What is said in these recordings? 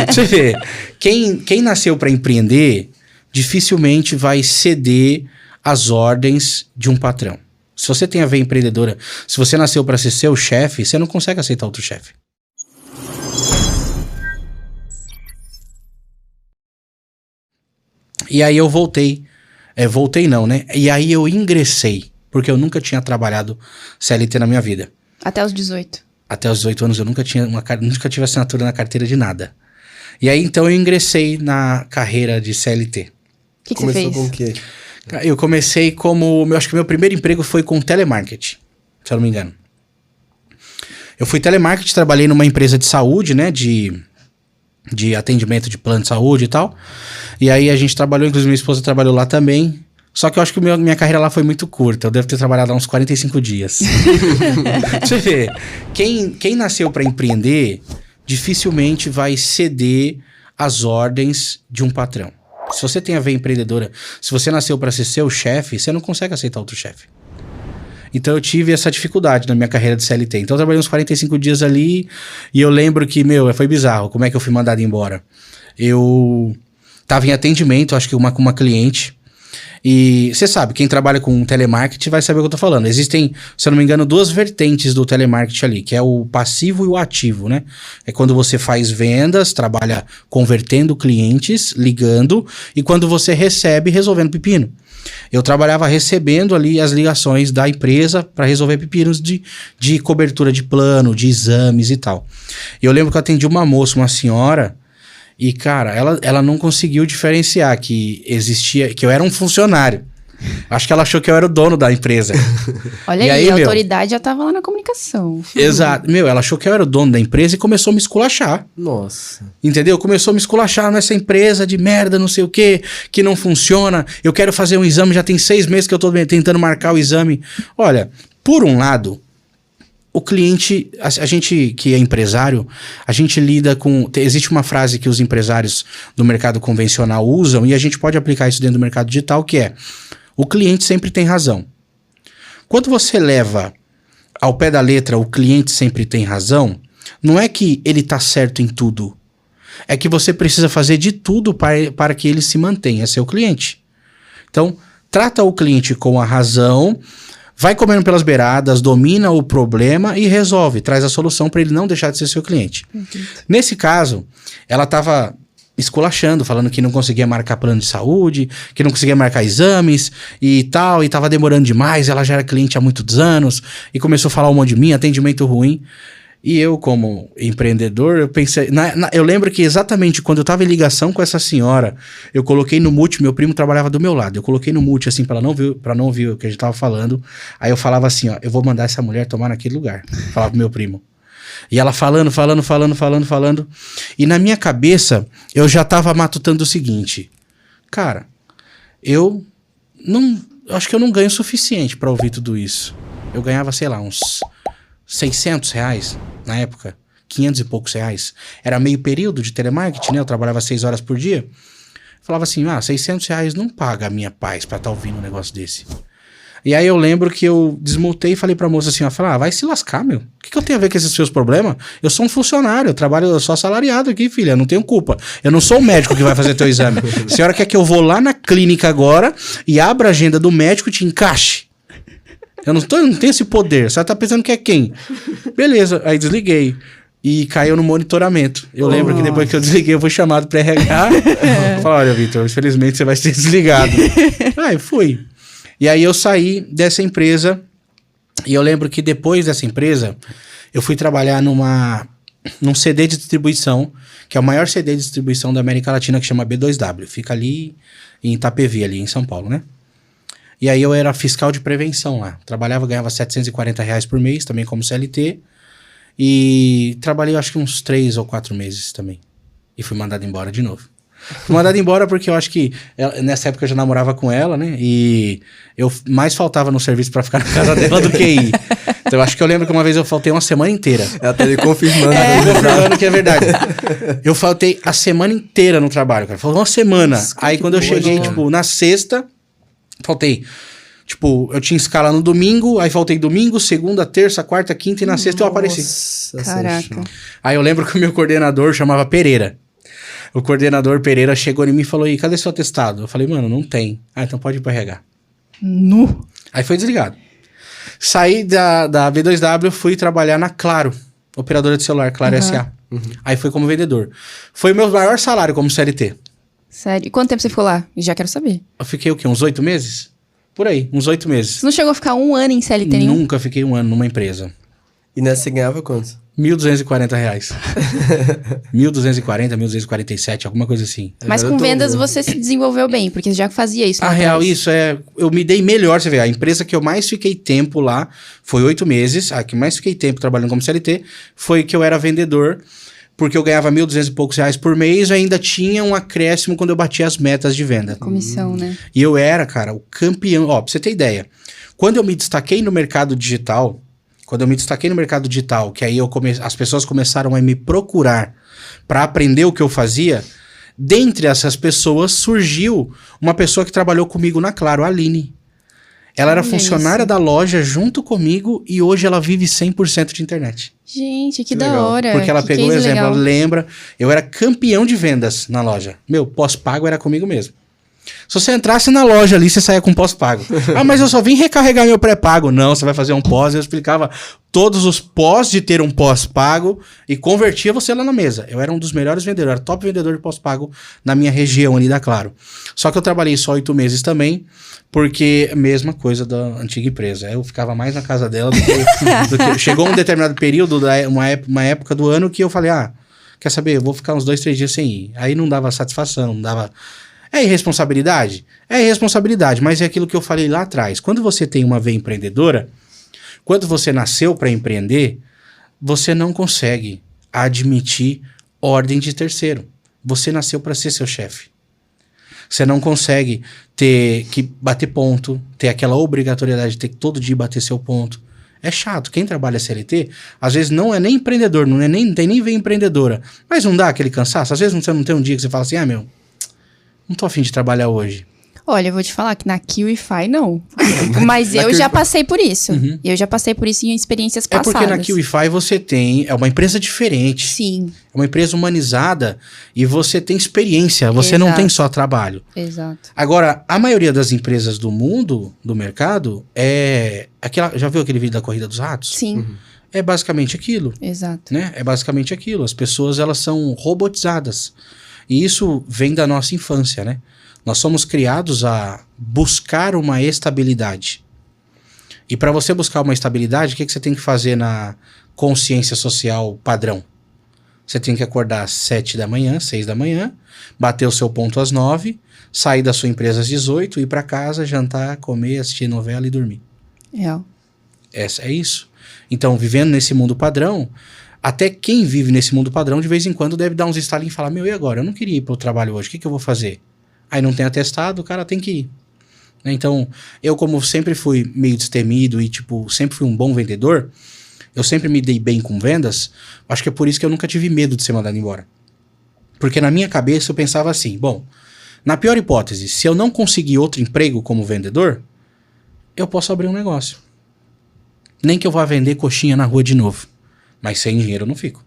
Você vê, quem nasceu para empreender dificilmente vai ceder às ordens de um patrão. Se você tem a veia empreendedora, se você nasceu para ser seu chefe, você não consegue aceitar outro chefe. E aí eu voltei. Voltei não, né? E aí eu ingressei, porque eu nunca tinha trabalhado CLT na minha vida. Até os 18. Até os 18 anos eu nunca tive assinatura na carteira de nada. E aí então eu ingressei na carreira de CLT. O que você fez? Com o quê? Eu comecei como... acho que meu primeiro emprego foi com telemarketing, se eu não me engano. Eu fui telemarketing, trabalhei numa empresa de saúde, né? De atendimento de plano de saúde e tal. E aí a gente trabalhou, inclusive minha esposa trabalhou lá também. Só que eu acho que minha carreira lá foi muito curta. Eu devo ter trabalhado lá uns 45 dias. Você vê, quem nasceu para empreender dificilmente vai ceder às ordens de um patrão. Se você tem a veia empreendedora, se você nasceu para ser seu chefe, você não consegue aceitar outro chefe. Então eu tive essa dificuldade na minha carreira de CLT. Então eu trabalhei uns 45 dias ali e eu lembro que, foi bizarro. Como é que eu fui mandado embora? Eu tava em atendimento, acho que com uma cliente. E você sabe, quem trabalha com telemarketing vai saber o que eu tô falando. Existem, se eu não me engano, duas vertentes do telemarketing ali, que é o passivo e o ativo, né? É quando você faz vendas, trabalha convertendo clientes, ligando, e quando você recebe, resolvendo pepino. Eu trabalhava recebendo ali as ligações da empresa para resolver pepinos de cobertura de plano, de exames e tal. E eu lembro que eu atendi uma moça, uma senhora, e cara, ela não conseguiu diferenciar que existia, que eu era um funcionário. Acho que ela achou que eu era o dono da empresa. Olha aí, a autoridade já tava lá na comunicação. Exato. Ela achou que eu era o dono da empresa e começou a me esculachar. Nossa. Entendeu? Começou a me esculachar nessa empresa de merda, não sei o quê, que não funciona. Eu quero fazer um exame, já tem 6 meses que eu tô tentando marcar o exame. Olha, por um lado, o cliente, a gente que é empresário, a gente lida com... Existe uma frase que os empresários do mercado convencional usam e a gente pode aplicar isso dentro do mercado digital, que é: o cliente sempre tem razão. Quando você leva ao pé da letra o cliente sempre tem razão, não é que ele tá certo em tudo. É que você precisa fazer de tudo para que ele se mantenha seu cliente. Então, trata o cliente com a razão, vai comendo pelas beiradas, domina o problema e resolve, traz a solução para ele não deixar de ser seu cliente. Nesse caso, ela estava esculachando, falando que não conseguia marcar plano de saúde, que não conseguia marcar exames e tal, e tava demorando demais, ela já era cliente há muitos anos, e começou a falar um monte de mim, atendimento ruim. E eu, como empreendedor, eu pensei... eu lembro que exatamente quando eu tava em ligação com essa senhora, eu coloquei no mute, meu primo trabalhava do meu lado, eu coloquei no mute, assim, pra não ouvir o que a gente tava falando. Aí eu falava assim, ó, eu vou mandar essa mulher tomar naquele lugar. Falava pro meu primo. E ela falando. E na minha cabeça, eu já tava matutando o seguinte: cara, eu acho que eu não ganho o suficiente pra ouvir tudo isso. Eu ganhava, sei lá, uns R$600 na época, 500 e poucos reais. Era meio período de telemarketing, né? Eu trabalhava 6 horas por dia. Falava assim, R$600 não paga a minha paz pra estar ouvindo um negócio desse. E aí eu lembro que eu desmutei e falei pra moça assim, vai se lascar, meu. O que eu tenho a ver com esses seus problemas? Eu sou um funcionário, eu sou assalariado aqui, filha, eu não tenho culpa. Eu não sou o médico que vai fazer teu exame. A senhora quer que eu vou lá na clínica agora e abra a agenda do médico e te encaixe? Eu não tenho esse poder. Você tá pensando que é quem? Beleza, aí desliguei. E caiu no monitoramento. Eu lembro que depois que eu desliguei, eu fui chamado pra RH. Falei, olha, Vitor, infelizmente você vai ser desligado. Aí fui. E aí eu saí dessa empresa. E eu lembro que depois dessa empresa, eu fui trabalhar num CD de distribuição, que é o maior CD de distribuição da América Latina, que chama B2W. Fica ali em Itapevi, ali em São Paulo, né? E aí eu era fiscal de prevenção lá. Trabalhava, ganhava R$740 por mês, também como CLT. E trabalhei acho que uns 3 ou 4 meses também. E fui mandado embora de novo. Fui mandado embora porque eu acho que... nessa época eu já namorava com ela, né? E eu mais faltava no serviço pra ficar na casa dela do que ir. Então eu acho que eu lembro que uma vez eu faltei uma semana inteira. Ela tá me confirmando. Confirmando que é verdade. Eu faltei a semana inteira no trabalho, cara. Faltou uma semana. Nossa, aí quando eu cheguei, na sexta... Faltei, eu tinha escala no domingo, aí faltei domingo, segunda, terça, quarta, quinta e na sexta eu apareci. Caraca. Aí eu lembro que o meu coordenador chamava Pereira. O coordenador Pereira chegou em mim e falou, e cadê seu atestado? Eu falei, mano, não tem. Ah, então pode ir pro RH. Nu. Aí foi desligado. Saí da B2W, fui trabalhar na Claro, operadora de celular, Claro SA. Aí fui como vendedor. Foi o meu maior salário como CLT. Sério? E quanto tempo você ficou lá? Já quero saber. Eu fiquei o quê? Uns 8 meses? Por aí, uns 8 meses. Você não chegou a ficar um ano em CLT nenhum? Nunca fiquei um ano numa empresa. E nessa você ganhava quanto? R$1.240. 1.240, 1.247, alguma coisa assim. Mas com vendas você se desenvolveu bem, porque você já fazia isso. A real, isso é... Eu me dei melhor, você vê. A empresa que eu mais fiquei tempo lá foi 8 meses. A que mais fiquei tempo trabalhando como CLT foi que eu era vendedor, porque eu ganhava R$1.200 e poucos por mês e ainda tinha um acréscimo quando eu batia as metas de venda. Comissão, né? E eu era, cara, o campeão. Ó, pra você ter ideia, quando eu me destaquei no mercado digital... que aí as pessoas começaram a me procurar para aprender o que eu fazia, dentre essas pessoas surgiu uma pessoa que trabalhou comigo na Claro, a Aline. Ela era funcionária da loja junto comigo e hoje ela vive 100% de internet. Gente, que da hora. Porque ela pegou o exemplo, legal. ela lembra, eu era campeão de vendas na loja. Meu, pós-pago era comigo mesmo. Se você entrasse na loja ali, você saía com pós-pago. Ah, mas eu só vim recarregar meu pré-pago. Não, você vai fazer um pós. Eu explicava todos os pós de ter um pós-pago e convertia você lá na mesa. Eu era um dos melhores vendedores, era top vendedor de pós-pago na minha região ali da Claro. Só que eu trabalhei só 8 meses também, porque mesma coisa da antiga empresa. Eu ficava mais na casa dela do que chegou um determinado período, uma época do ano que eu falei, quer saber, eu vou ficar uns 2, 3 dias sem ir. Aí não dava satisfação, não dava... É irresponsabilidade? É irresponsabilidade, mas é aquilo que eu falei lá atrás. Quando você tem uma veia empreendedora, quando você nasceu para empreender, você não consegue admitir ordem de terceiro. Você nasceu para ser seu chefe. Você não consegue ter que bater ponto, ter aquela obrigatoriedade de ter que todo dia bater seu ponto. É chato. Quem trabalha CLT, às vezes não é nem empreendedor, não tem nem veia empreendedora. Mas não dá aquele cansaço? Às vezes você não tem um dia que você fala assim, não tô a fim de trabalhar hoje. Olha, eu vou te falar que na QIFI não. Mas eu já passei por isso. Eu já passei por isso em experiências passadas. É porque na QIFI você tem... É uma empresa diferente. Sim. É uma empresa humanizada e você tem experiência. Você não tem só trabalho. Exato. Agora, a maioria das empresas do mundo, do mercado, é... Já viu aquele vídeo da Corrida dos Ratos? Sim. É basicamente aquilo. Exato. Né? É basicamente aquilo. As pessoas, elas são robotizadas. E isso vem da nossa infância, né? Nós somos criados a buscar uma estabilidade. E para você buscar uma estabilidade, o que você tem que fazer na consciência social padrão? Você tem que acordar às 7 da manhã, 6 da manhã, bater o seu ponto às 9, sair da sua empresa às 18, ir para casa, jantar, comer, assistir novela e dormir. É isso. Então, vivendo nesse mundo padrão... Até quem vive nesse mundo padrão, de vez em quando, deve dar uns estalinhos e falar, e agora? Eu não queria ir para o trabalho hoje, o que eu vou fazer? Aí não tem atestado, o cara tem que ir. Então, eu como sempre fui meio destemido e, sempre fui um bom vendedor, eu sempre me dei bem com vendas, acho que é por isso que eu nunca tive medo de ser mandado embora. Porque na minha cabeça eu pensava assim, bom, na pior hipótese, se eu não conseguir outro emprego como vendedor, eu posso abrir um negócio. Nem que eu vá vender coxinha na rua de novo. Mas sem dinheiro eu não fico.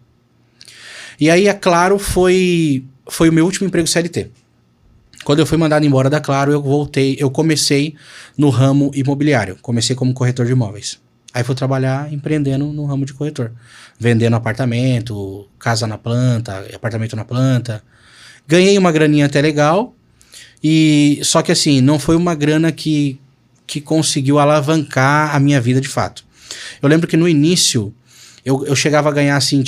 E aí, Claro, foi o meu último emprego CLT. Quando eu fui mandado embora da Claro, eu comecei no ramo imobiliário. Comecei como corretor de imóveis. Aí fui trabalhar empreendendo no ramo de corretor. Vendendo apartamento, casa na planta, apartamento na planta. Ganhei uma graninha até legal. Só que assim, não foi uma grana que conseguiu alavancar a minha vida de fato. Eu lembro que no início... Eu chegava a ganhar, assim,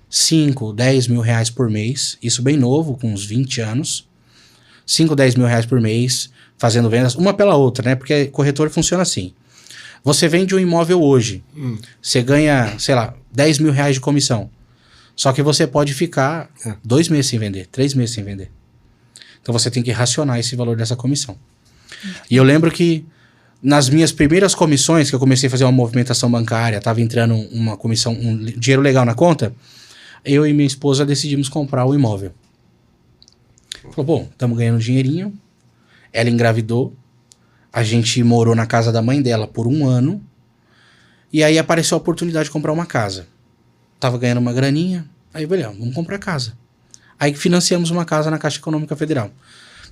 5, 10 mil reais por mês. Isso bem novo, com uns 20 anos. 5, 10 mil reais por mês, fazendo vendas, uma pela outra, né? Porque corretor funciona assim. Você vende um imóvel hoje. Você ganha, 10 mil reais de comissão. Só que você pode ficar 2 meses sem vender, 3 meses sem vender. Então você tem que racionar esse valor dessa comissão. E eu lembro que nas minhas primeiras comissões, que eu comecei a fazer uma movimentação bancária, tava entrando uma comissão, um dinheiro legal na conta, eu e minha esposa decidimos comprar o imóvel. Falou, bom, estamos ganhando dinheirinho, ela engravidou, a gente morou na casa da mãe dela por 1 ano, e aí apareceu a oportunidade de comprar uma casa. Tava ganhando uma graninha, aí vamos comprar casa. Aí financiamos uma casa na Caixa Econômica Federal.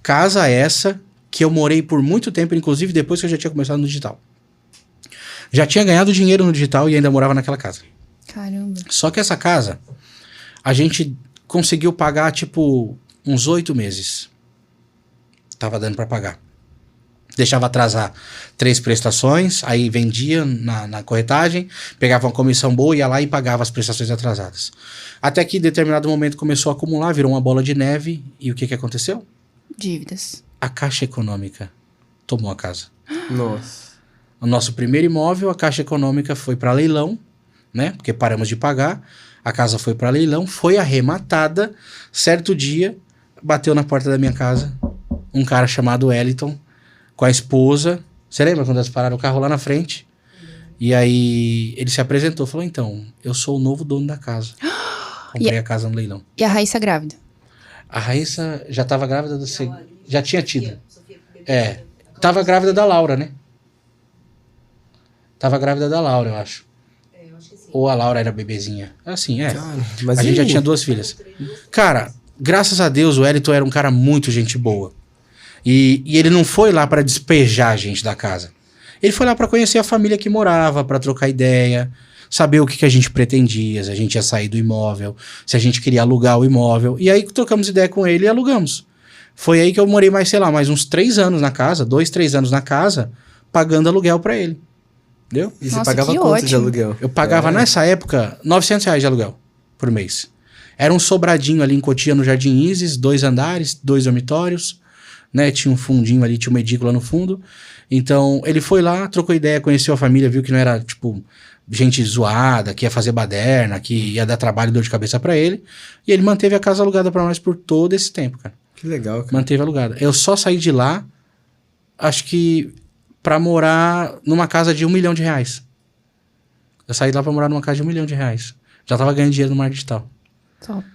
Casa essa que eu morei por muito tempo, inclusive depois que eu já tinha começado no digital. Já tinha ganhado dinheiro no digital e ainda morava naquela casa. Caramba. Só que essa casa, a gente conseguiu pagar, tipo, uns 8 meses. Tava dando pra pagar. Deixava atrasar 3 prestações, aí vendia na corretagem, pegava uma comissão boa, ia lá e pagava as prestações atrasadas. Até que em determinado momento começou a acumular, virou uma bola de neve, e o que aconteceu? Dívidas. A Caixa Econômica tomou a casa. Nossa. O nosso primeiro imóvel, a Caixa Econômica foi para leilão, né? Porque paramos de pagar. A casa foi para leilão, foi arrematada. Certo dia, bateu na porta da minha casa um cara chamado Wellington, com a esposa. Você lembra quando eles pararam o carro lá na frente? E aí ele se apresentou, falou, então, eu sou o novo dono da casa. Comprei a casa no leilão. E a Raíssa grávida? A Raíssa já estava grávida do já tinha tido. Tava grávida da Laura, né? Tava grávida da Laura, eu acho. Ou a Laura era bebezinha. Assim, Cara, mas a gente e já aí? tinha 2 filhas. Cara, graças a Deus, o Wellington era um cara muito gente boa. E ele não foi lá pra despejar a gente da casa. Ele foi lá pra conhecer a família que morava, pra trocar ideia, saber o que a gente pretendia, se a gente ia sair do imóvel, se a gente queria alugar o imóvel. E aí trocamos ideia com ele e alugamos. Foi aí que eu morei mais, sei lá, mais uns 3 anos na casa, 2, 3 anos na casa, pagando aluguel pra ele. Entendeu? E você Nossa, pagava que quanto de ótimo. aluguel? Eu pagava nessa época R$900 de aluguel por mês. Era um sobradinho ali em Cotia, no Jardim Isis, 2 andares, 2 dormitórios, né? Tinha um fundinho ali, tinha uma edícula no fundo. Então, ele foi lá, trocou ideia, conheceu a família, viu que não era, tipo, gente zoada, que ia fazer baderna, que ia dar trabalho e dor de cabeça pra ele. E ele manteve a casa alugada pra nós por todo esse tempo, cara. Que legal, cara. Manteve alugada. Eu só saí de lá, acho que pra morar numa casa de R$1 milhão. Eu saí de lá pra morar numa casa de R$1 milhão. Já tava ganhando dinheiro no marketing digital. Top.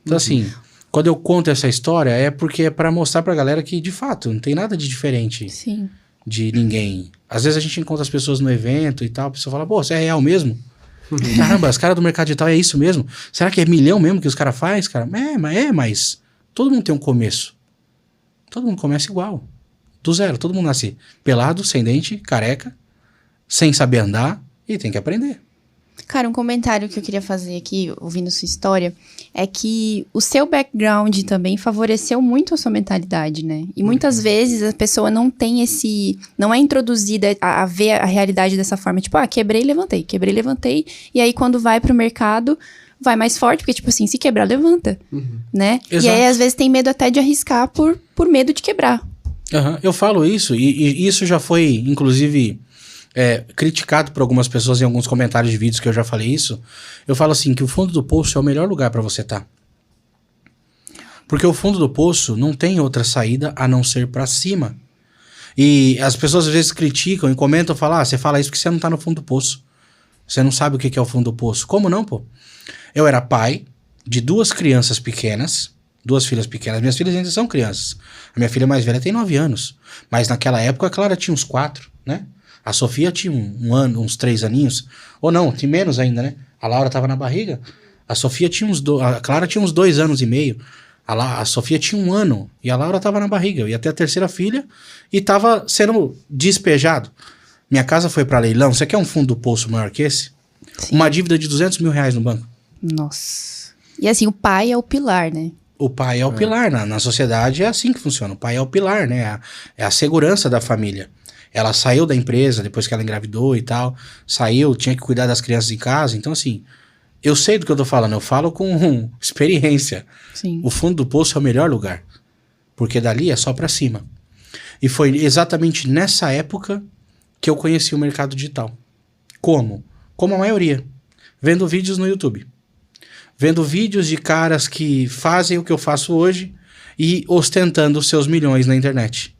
Então, assim, quando eu conto essa história, é porque é pra mostrar pra galera que, de fato, não tem nada de diferente Sim. de ninguém. Às vezes a gente encontra as pessoas no evento e tal, a pessoa fala, pô, você é real mesmo? Caramba, os caras do mercado digital é isso mesmo? Será que é milhão mesmo que os caras fazem, cara? Mas todo mundo tem um começo. Todo mundo começa igual. Do zero. Todo mundo nasce pelado, sem dente, careca, sem saber andar e tem que aprender. Cara, um comentário que eu queria fazer aqui, ouvindo sua história, é que o seu background também favoreceu muito a sua mentalidade, né? E muitas vezes a pessoa não tem não é introduzida a ver a realidade dessa forma. Tipo, quebrei e levantei. E aí, quando vai pro mercado, vai mais forte, porque, tipo assim, se quebrar, levanta, né? Exato. E aí, às vezes, tem medo até de arriscar por medo de quebrar. Eu falo isso, e isso já foi, inclusive, criticado por algumas pessoas em alguns comentários de vídeos que eu já falei isso. Eu falo assim, que o fundo do poço é o melhor lugar pra você estar. Porque o fundo do poço não tem outra saída a não ser pra cima. E as pessoas às vezes criticam e comentam, falam, você fala isso porque você não tá no fundo do poço. Você não sabe o que é o fundo do poço. Como não, pô? Eu era pai de 2 crianças pequenas, 2 filhas pequenas. Minhas filhas ainda são crianças. A minha filha mais velha tem 9 anos. Mas naquela época a Clara tinha uns 4, né? A Sofia tinha um ano, uns 3 aninhos. Ou não, tinha menos ainda, né? A Laura tava na barriga. A Sofia tinha a Clara tinha uns 2 anos e meio. A Sofia tinha 1 ano. E a Laura tava na barriga. Eu ia ter a 3ª filha e tava sendo despejado. Minha casa foi pra leilão. Você quer um fundo do poço maior que esse? Sim. Uma dívida de R$200 mil no banco. Nossa. E assim, o pai é o pilar, né? O pai é o pilar. Na sociedade é assim que funciona. O pai é o pilar, né? É a segurança da família. Ela saiu da empresa depois que ela engravidou e tal. Saiu, tinha que cuidar das crianças em casa. Então, assim, eu sei do que eu tô falando. Eu falo com experiência. Sim. O fundo do poço é o melhor lugar. Porque dali é só pra cima. E foi exatamente nessa época que eu conheci o mercado digital. Como? Como a maioria. Vendo vídeos no YouTube. Vendo vídeos de caras que fazem o que eu faço hoje e ostentando os seus milhões na internet.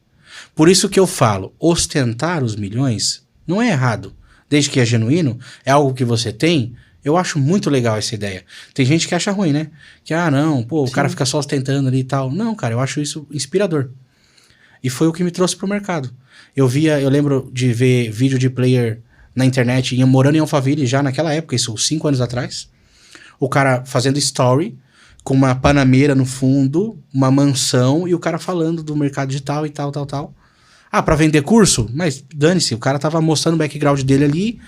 Por isso que eu falo, ostentar os milhões não é errado. Desde que é genuíno, é algo que você tem, eu acho muito legal essa ideia. Tem gente que acha ruim, né? Que, não, pô, o cara fica só ostentando ali e tal. Não, cara, eu acho isso inspirador. E foi o que me trouxe pro mercado. Eu lembro de ver vídeo de player na internet, morando em Alphaville já naquela época, isso 5 anos atrás. O cara fazendo story com uma panameira no fundo, uma mansão, e o cara falando do mercado digital e tal. Ah, pra vender curso? Mas dane-se, o cara tava mostrando o background dele ali,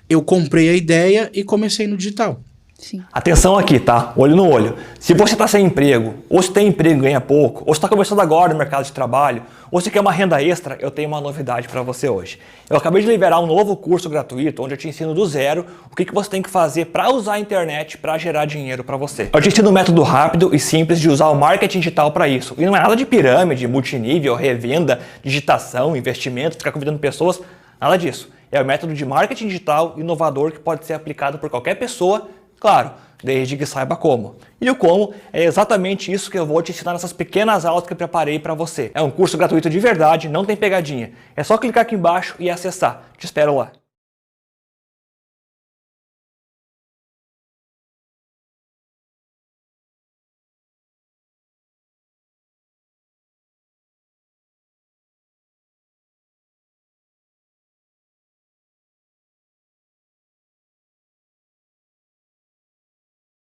eu comprei a ideia e comecei no digital. Sim. Atenção aqui, tá? Olho no olho. Se você está sem emprego, ou se tem emprego e ganha pouco, ou se está começando agora no mercado de trabalho, ou se quer uma renda extra, eu tenho uma novidade para você hoje. Eu acabei de liberar um novo curso gratuito, onde eu te ensino do zero o que você tem que fazer para usar a internet para gerar dinheiro para você. Eu te ensino um método rápido e simples de usar o marketing digital para isso. E não é nada de pirâmide, multinível, revenda, digitação, investimento, ficar convidando pessoas, nada disso. É o método de marketing digital inovador que pode ser aplicado por qualquer pessoa, claro, desde que saiba como. E o como é exatamente isso que eu vou te ensinar nessas pequenas aulas que eu preparei para você. É um curso gratuito de verdade, não tem pegadinha. É só clicar aqui embaixo e acessar. Te espero lá.